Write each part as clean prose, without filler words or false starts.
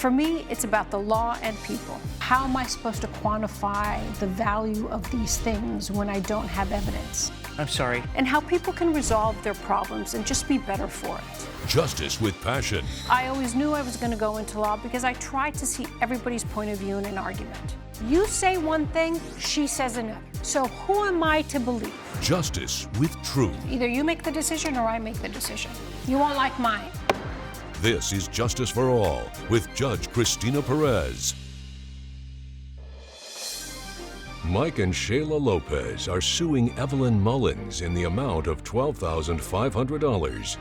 For me, it's about the law and people. How am I supposed to quantify the value of these things when I don't have evidence? I'm sorry. And how people can resolve their problems and just be better for it. Justice with passion. I always knew I was going to go into law because I tried to see everybody's point of view in an argument. You say one thing, she says another. So who am I to believe? Justice with truth. Either you make the decision or I make the decision. You won't like mine. This is Justice for All with Judge Cristina Perez. Mike and Shayla Lopez are suing Evelyn Mullins in the amount of $12,500.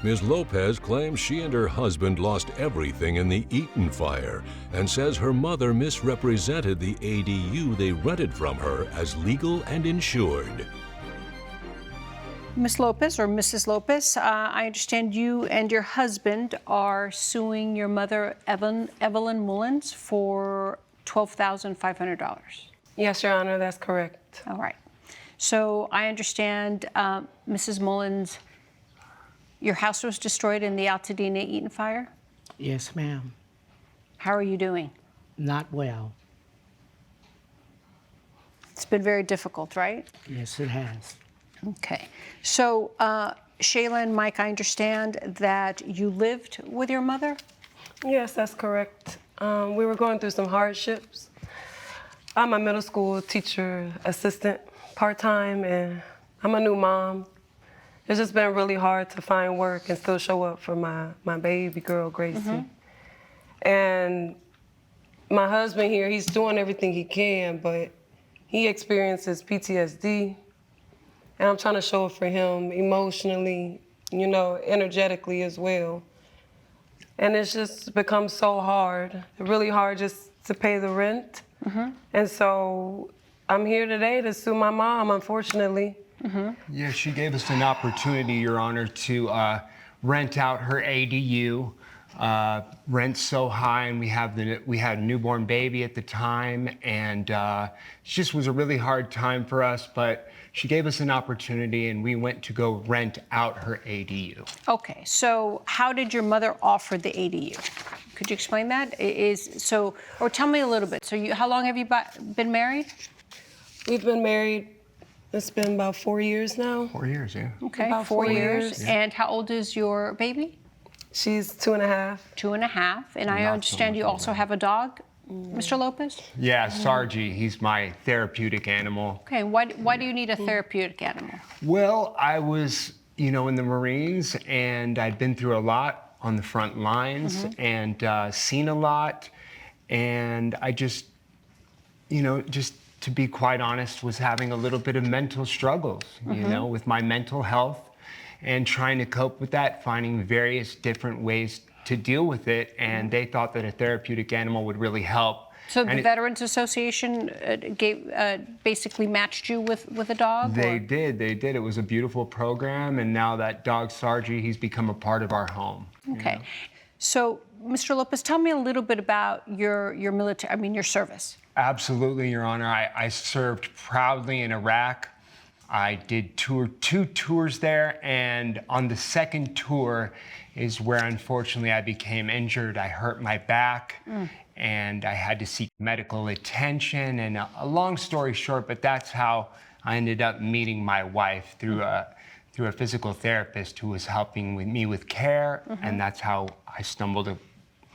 Ms. Lopez claims she and her husband lost everything in the Eaton fire and says her mother misrepresented the ADU they rented from her as legal and insured. Ms. Lopez, or Mrs. Lopez, I understand you and your husband are suing your mother, Evelyn Mullins, for $12,500. Yes, Your Honor, that's correct. All right. So I understand, Mrs. Mullins, your house was destroyed in the Altadena Eaton fire? Yes, ma'am. How are you doing? Not well. It's been very difficult, right? Yes, it has. Okay. So, Shayla and Mike, I understand that you lived with your mother? Yes, that's correct. We were going through some hardships. I'm a middle school teacher assistant part-time, and I'm a new mom. It's just been really hard to find work and still show up for my baby girl, Gracie. Mm-hmm. And my husband here, he's doing everything he can, but he experiences PTSD. And I'm trying to show it for him emotionally, energetically as well. And it's just become so hard, really hard just to pay the rent. Mm-hmm. And so I'm here today to sue my mom, unfortunately. Mm-hmm. Yeah, she gave us an opportunity, Your Honor, to rent out her ADU. Rent's so high, and we had a newborn baby at the time, and it just was a really hard time for us, but she gave us an opportunity, and we went to go rent out her ADU. Okay, so how did your mother offer the ADU? Could you explain that? Or tell me a little bit. So how long have you been married? We've been married, it's been about 4 years now. 4 years, yeah. Okay, about 4 years. Yeah. And how old is your baby? She's 2.5. 2.5. And I understand you also have a dog, Mr. Lopez? Yeah, Sargi, he's my therapeutic animal. Okay, why do you need a therapeutic animal? Well, I was, in the Marines, and I'd been through a lot on the front lines, mm-hmm. and seen a lot, and I just to be quite honest, was having a little bit of mental struggles, mm-hmm. With my mental health, and trying to cope with that, finding various different ways to deal with it, and they thought that a therapeutic animal would really help. So the Veterans Association basically matched you with a dog? They did. It was a beautiful program, and now that dog, Sargi, he's become a part of our home. Okay. So, Mr. Lopez, tell me a little bit about your military, your service. Absolutely, Your Honor. I served proudly in Iraq. I did two tours there, and on the second tour is where, unfortunately, I became injured. I hurt my back, and I had to seek medical attention. And a long story short, but that's how I ended up meeting my wife through a physical therapist who was helping me with care, mm-hmm. and that's how I stumbled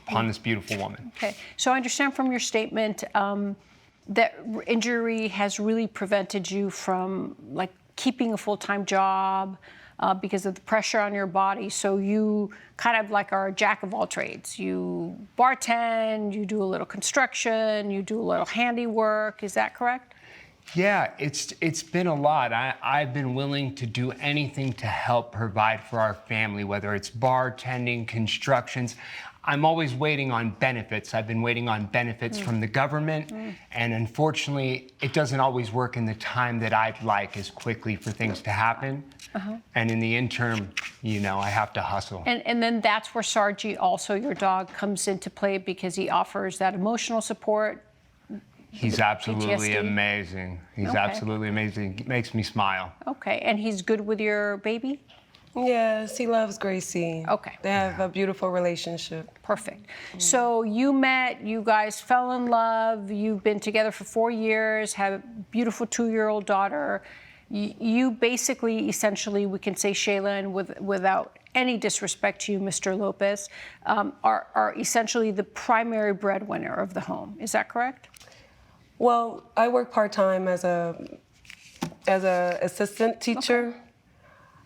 upon this beautiful woman. Okay, so I understand from your statement that injury has really prevented you from keeping a full-time job because of the pressure on your body. So you kind of are a jack of all trades. You bartend, you do a little construction, you do a little handiwork. Is that correct? Yeah, it's been a lot. I've been willing to do anything to help provide for our family, whether it's bartending, constructions. I'm always waiting on benefits. I've been waiting on benefits from the government, and unfortunately, it doesn't always work in the time that I'd like as quickly for things to happen. Uh-huh. And in the interim, I have to hustle. And then that's where Sargi, also your dog, comes into play because he offers that emotional support. He's absolutely PTSD. Amazing. He's Okay. absolutely amazing. Makes me smile. Okay, and he's good with your baby? Yes, he loves Gracie. Okay. They have a beautiful relationship. Perfect. So you met, you guys fell in love, you've been together for 4 years, have a beautiful 2-year-old daughter. You basically, essentially, we can say, Shayla, and without any disrespect to you, Mr. Lopez, are essentially the primary breadwinner of the home. Is that correct? Well, I work part-time as a assistant teacher. Okay.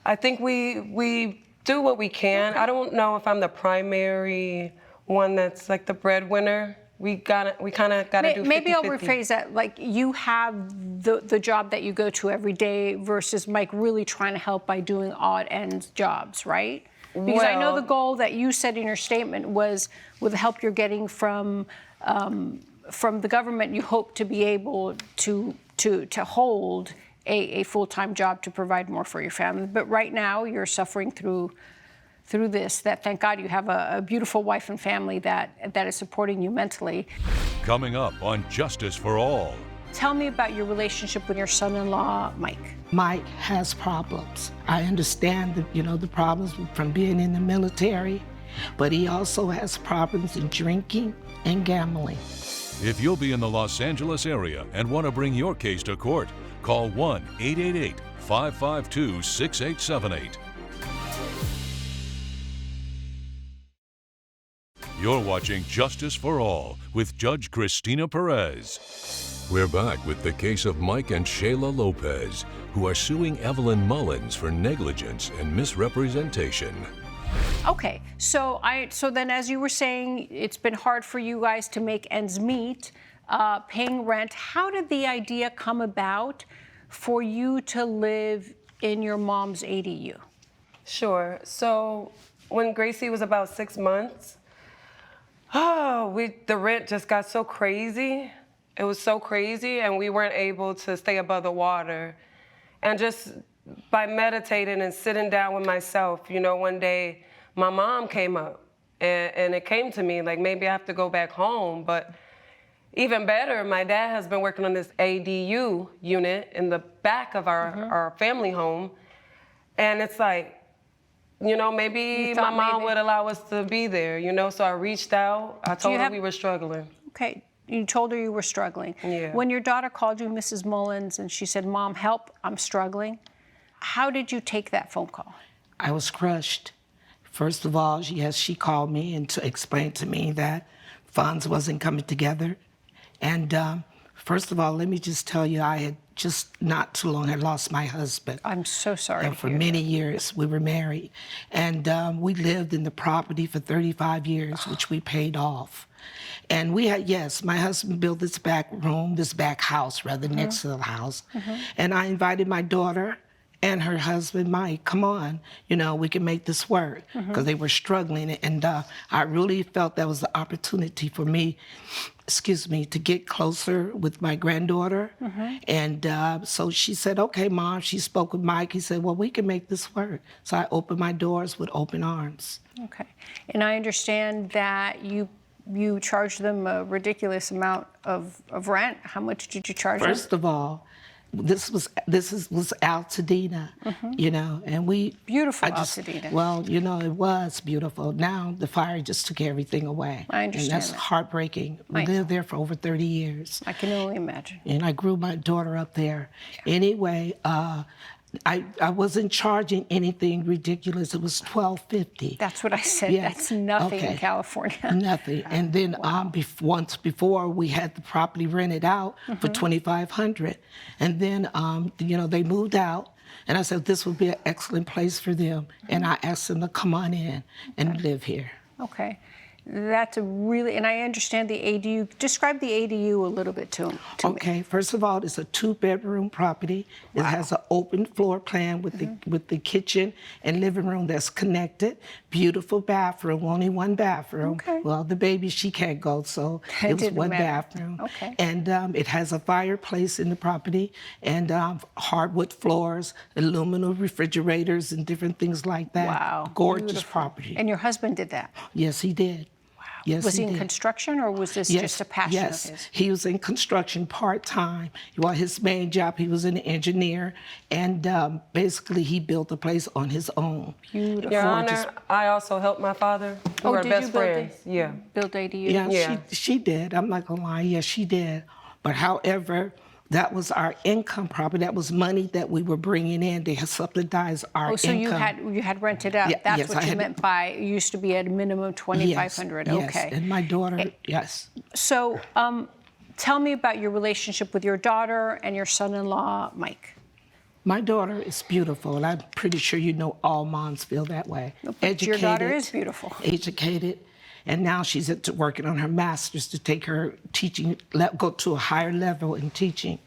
I think we do what we can. I don't know if I'm the primary one that's like the breadwinner. We kind of gotta do 50-50. Maybe I'll rephrase that. Like, you have the job that you go to every day versus Mike really trying to help by doing odd end jobs, right? Because I know the goal that you said in your statement was, with the help you're getting from the government, you hope to be able to hold a full-time job to provide more for your family. But right now, you're suffering through this, that thank God you have a beautiful wife and family that is supporting you mentally. Coming up on Justice for All. Tell me about your relationship with your son-in-law, Mike. Mike has problems. I understand the problems from being in the military, but he also has problems in drinking and gambling. If you'll be in the Los Angeles area and want to bring your case to court, call 1-888-552-6878. You're watching Justice for All with Judge Cristina Perez. We're back with the case of Mike and Shayla Lopez, who are suing Evelyn Mullins for negligence and misrepresentation. Okay, so then, as you were saying, it's been hard for you guys to make ends meet, paying rent. How did the idea come about for you to live in your mom's ADU? Sure. So when Gracie was about 6 months, the rent just got so crazy. It was so crazy, and we weren't able to stay above the water. And just by meditating and sitting down with myself, one day my mom came up, and it came to me like, maybe I have to go back home. But even better, my dad has been working on this ADU unit in the back of our family home. And it's like, maybe my mom would allow us to be there, So I reached out. I told her we were struggling. Okay. You told her you were struggling. Yeah. When your daughter called you Mrs. Mullins and she said, "Mom, help, I'm struggling," how did you take that phone call? I was crushed. First of all, she called me and explained to me that funds wasn't coming together. And first of all, let me just tell you, I had just not too long had lost my husband. I'm so sorry. And for many years, we were married. And we lived in the property for 35 years, which we paid off. And we had, yes, my husband built this back room, this back house, rather, next to the house. And I invited my daughter and her husband, Mike, come on, we can make this work, because they were struggling. And I really felt that was the opportunity for me, to get closer with my granddaughter. And so she said, okay, Mom. She spoke with Mike. He said, well, we can make this work. So I opened my doors with open arms. Okay. And I understand that you charged them a ridiculous amount of rent. How much did you charge them? First of all, this was Altadena, and we... Beautiful Altadena. Well, it was beautiful. Now the fire just took everything away. I understand. And that's heartbreaking. We lived there for over 30 years. I can only imagine. And I grew my daughter up there. Yeah. Anyway, I wasn't charging anything ridiculous. It was $12.50. That's what I said. Yeah. That's nothing in California. Nothing. And then once before, we had the property rented out for $2,500. And then, they moved out. And I said, this would be an excellent place for them. And I asked them to come on in and live here. Okay. That's and I understand the ADU. Describe the ADU a little bit to me. Okay, first of all, it's a 2-bedroom property. Wow. It has an open floor plan with the kitchen and living room that's connected. Beautiful bathroom, only one bathroom. Okay. Well, the baby, she can't go, so it was one bathroom. Okay. And it has a fireplace in the property and hardwood floors, aluminum refrigerators, and different things like that. Wow. Gorgeous Beautiful. Property. And your husband did that? Yes, he did. Yes, Was he he in did. construction, or was this just a passion yes. of his? He was in construction part-time. Well, his main job, he was an engineer, and basically he built the place on his own. Beautiful. Your Honor, I also helped my father. We were did best you build friends. Yeah. Build ADU? Yeah, Yeah. She did. I'm not gonna lie. Yes, she did. But however, that was our income property. That was money that we were bringing in to subsidize our Oh, so income. you had rented out. Yeah, That's yes, what I you had- meant by it used to be at a minimum 2,500. Yes, Okay. and my daughter, yes. So tell me about your relationship with your daughter and your son-in-law, Mike. My daughter is beautiful, and I'm pretty sure you know all moms feel that way. But your daughter is beautiful. Educated, and now she's working on her master's to take her teaching, go to a higher level in teaching.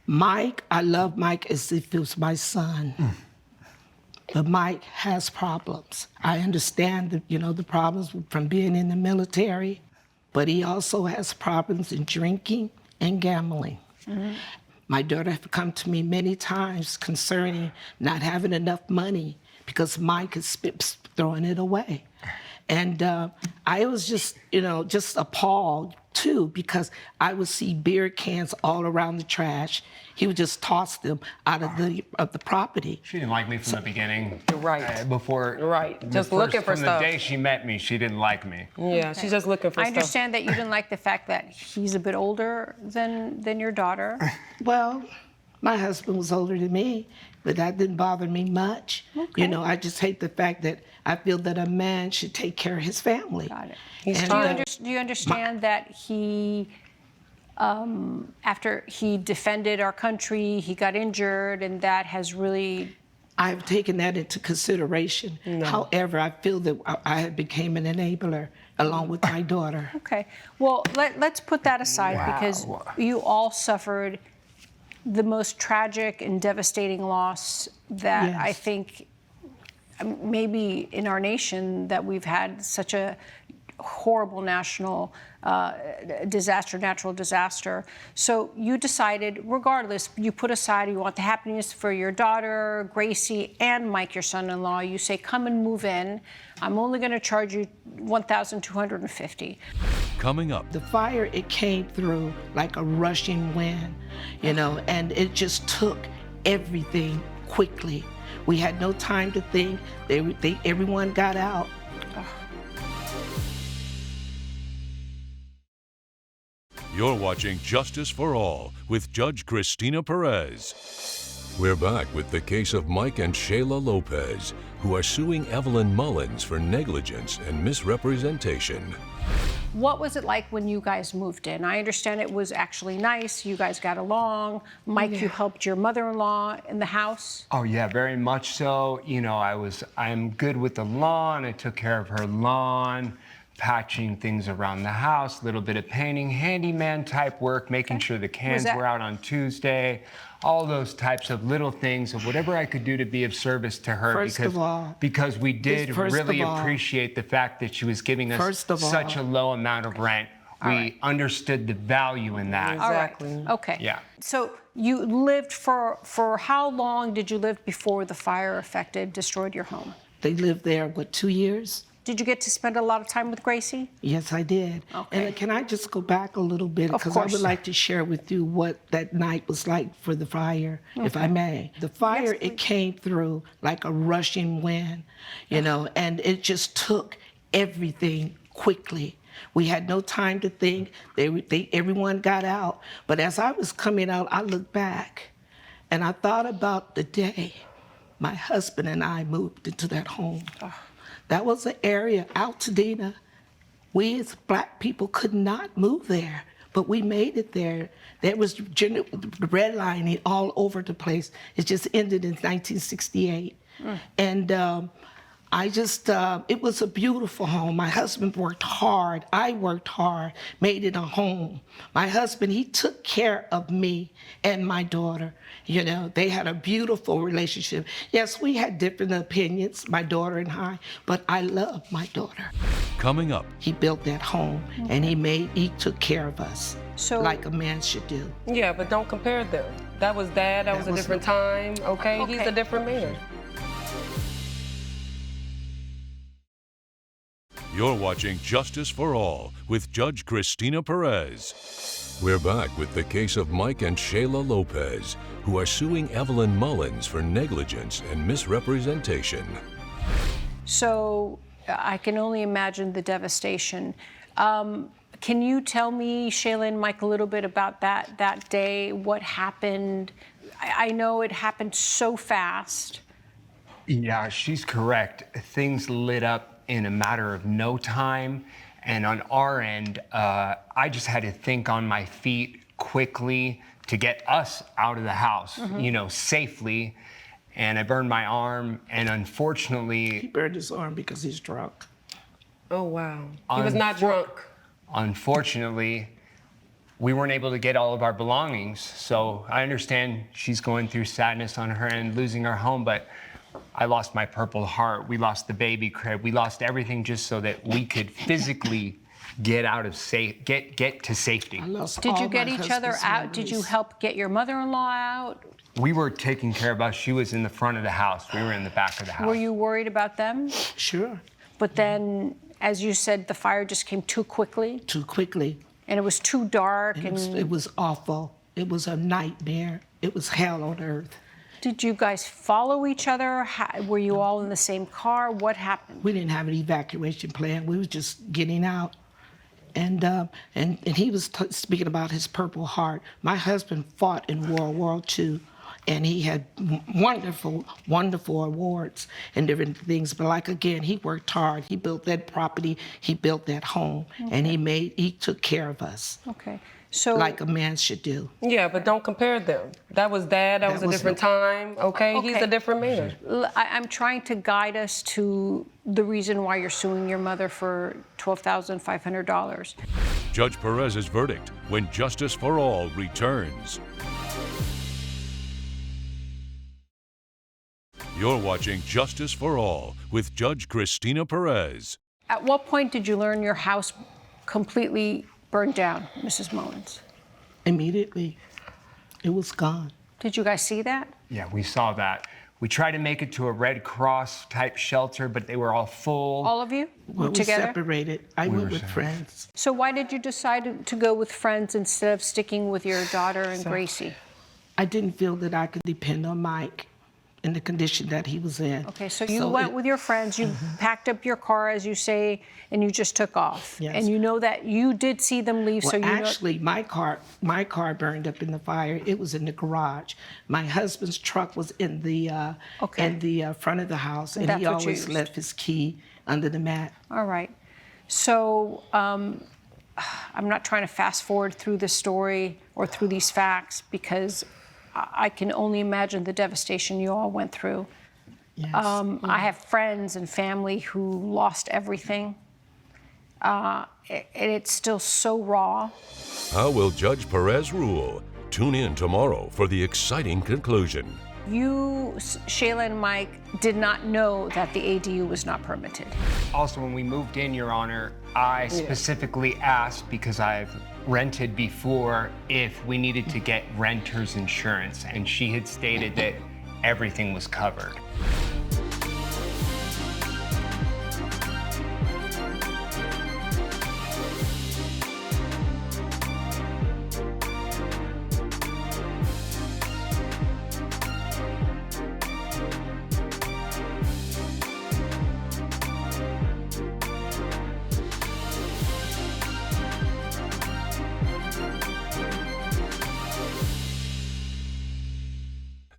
Mike, I love Mike as if it was my son. But Mike has problems. I understand the problems from being in the military, but he also has problems in drinking and gambling. My daughter has come to me many times concerning not having enough money because Mike is throwing it away. And I was just appalled too, because I would see beer cans all around the trash. He would just toss them out of the property. She didn't like me from the beginning. You're right. Before. Right. the Just looking for from stuff. the day she met me, she didn't like me. Yeah, she's just looking for I stuff. understand that you didn't like the fact that he's a bit older than your daughter. Well, my husband was older than me, but that didn't bother me much. Okay. I just hate the fact that I feel that a man should take care of his family. Got it. He's Do you, trying. do you understand that he, after he defended our country, he got injured, and that has really... I've taken that into consideration. However, I feel that I became an enabler along with my daughter. Okay. Well, let's put that aside because you all suffered the most tragic and devastating loss that Yes. I think maybe in our nation, that we've had such a horrible national natural disaster. So you decided, regardless, you put aside, you want the happiness for your daughter, Gracie, and Mike, your son-in-law. You say, come and move in. I'm only going to charge you $1,250. Coming up, The fire, it came through like a rushing wind, and it just took everything quickly. We had no time to think. Everyone got out. you're watching Justice for All with Judge Cristina Perez. We're back with the case of Mike and Shayla Lopez, who are suing Evelyn Mullins for negligence and misrepresentation. What was it like when you guys moved in? I understand it was actually nice. You guys got along. Mike, you helped your mother-in-law in the house. Oh yeah, very much so. I'm good with the lawn. I took care of her lawn, patching things around the house, a little bit of painting, handyman type work, making sure the cans that- were out on Tuesday, all those types of little things of whatever I could do to be of service to her. First of all, because we did first of really all- appreciate the fact that she was giving us First of all- such a low amount of rent. We understood the value in that. All right. Exactly. Okay. Yeah. So you lived for how long did you live before the fire destroyed your home? They lived there, 2 years? Did you get to spend a lot of time with Gracie? Yes, I did. Okay. And can I just go back a little bit? Of Because I course. would like to share with you what that night was like for the fire, if I may. The fire, it came through like a rushing wind, and it just took everything quickly. We had no time to think. Everyone got out. But as I was coming out, I looked back, and I thought about the day my husband and I moved into that home. That was an area, Altadena. We as Black people could not move there, but we made it there. There was redlining all over the place. It just ended in 1968. And it was a beautiful home. My husband worked hard. I worked hard, made it a home. My husband, he took care of me and my daughter. They had a beautiful relationship. Yes, we had different opinions, my daughter and I, but I loved my daughter. Coming up, He built that home, and he took care of us So- like a man should do. Yeah, but don't compare them. That was Dad. That was a was different time. Okay? He's Okay. a different man. You're watching Justice for All with Judge Cristina Perez. We're back with the case of Mike and Shayla Lopez, who are suing Evelyn Mullins for negligence and misrepresentation. So I can only imagine the devastation. Can you tell me, Shayla and Mike, a little bit about that day? What happened? I know it happened so fast. Yeah, she's correct. Things lit up in a matter of no time. And on our end, I just had to think on my feet quickly to get us out of the house, safely. And I burned my arm, and He unfortunately, burned his arm because he's drunk. Oh, wow. He was not drunk. unfortunately, we weren't able to get all of our belongings. So I understand she's going through sadness on her end, losing her home, but I lost my Purple Heart. We lost the baby crib. We lost everything just so that we could physically get out of get to safety. I lost Did all you get my each other husband's out? Did you memories. help get your mother-in-law out? We were taking care of us. She was in the front of the house. We were in the back of the house. Were you worried about them? Sure, But then, as you said, the fire just came too quickly, too quickly. and it was too dark. It was awful. It was a nightmare. It was hell on earth. Did you guys follow each other? Were you all in the same car? What happened? We didn't have an evacuation plan. We was just getting out. And he was speaking about his Purple Heart. My husband fought in World War II, and he had wonderful, wonderful awards and different things. But like, again, he worked hard. He built that property. He built that home. Okay. And he took care of us Okay. So, like a man should do. Yeah, but don't compare them. That was dad. That was a was different time. Okay? He's Okay. a different man. I'm trying to guide us to the reason why you're suing your mother for $12,500. Judge Perez's verdict when Justice for All returns. You're watching Justice for All with Judge Cristina Perez. At what point did you learn your house completely burned down, Mrs. Mullins? Immediately, it was gone. Did you guys see that? Yeah, we saw that. We tried to make it to a Red Cross type shelter, but they were all full. All of you Well, we together? separated. I went with friends. So why did you decide to go with friends instead of sticking with your daughter and Gracie? I didn't feel that I could depend on Mike in the condition that he was in. Okay, so you went with your friends, you packed up your car, as you say, and you just took off. Yes. And you know that you did see them leave, Well, so you know. actually, my car burned up in the fire. It was in the garage. My husband's truck was in the front of the house, and That's he what you always used. left his key under the mat. All right. So I'm not trying to fast forward through this story or through these facts because I can only imagine the devastation you all went through. Yes. I have friends and family who lost everything. And it's still so raw. How will Judge Perez rule? Tune in tomorrow for the exciting conclusion. You, Shayla and Mike, did not know that the ADU was not permitted. Also, when we moved in, Your Honor, I specifically asked, because I've rented before, if we needed to get renter's insurance, and she had stated that everything was covered.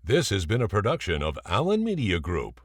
This has been a production of Allen Media Group.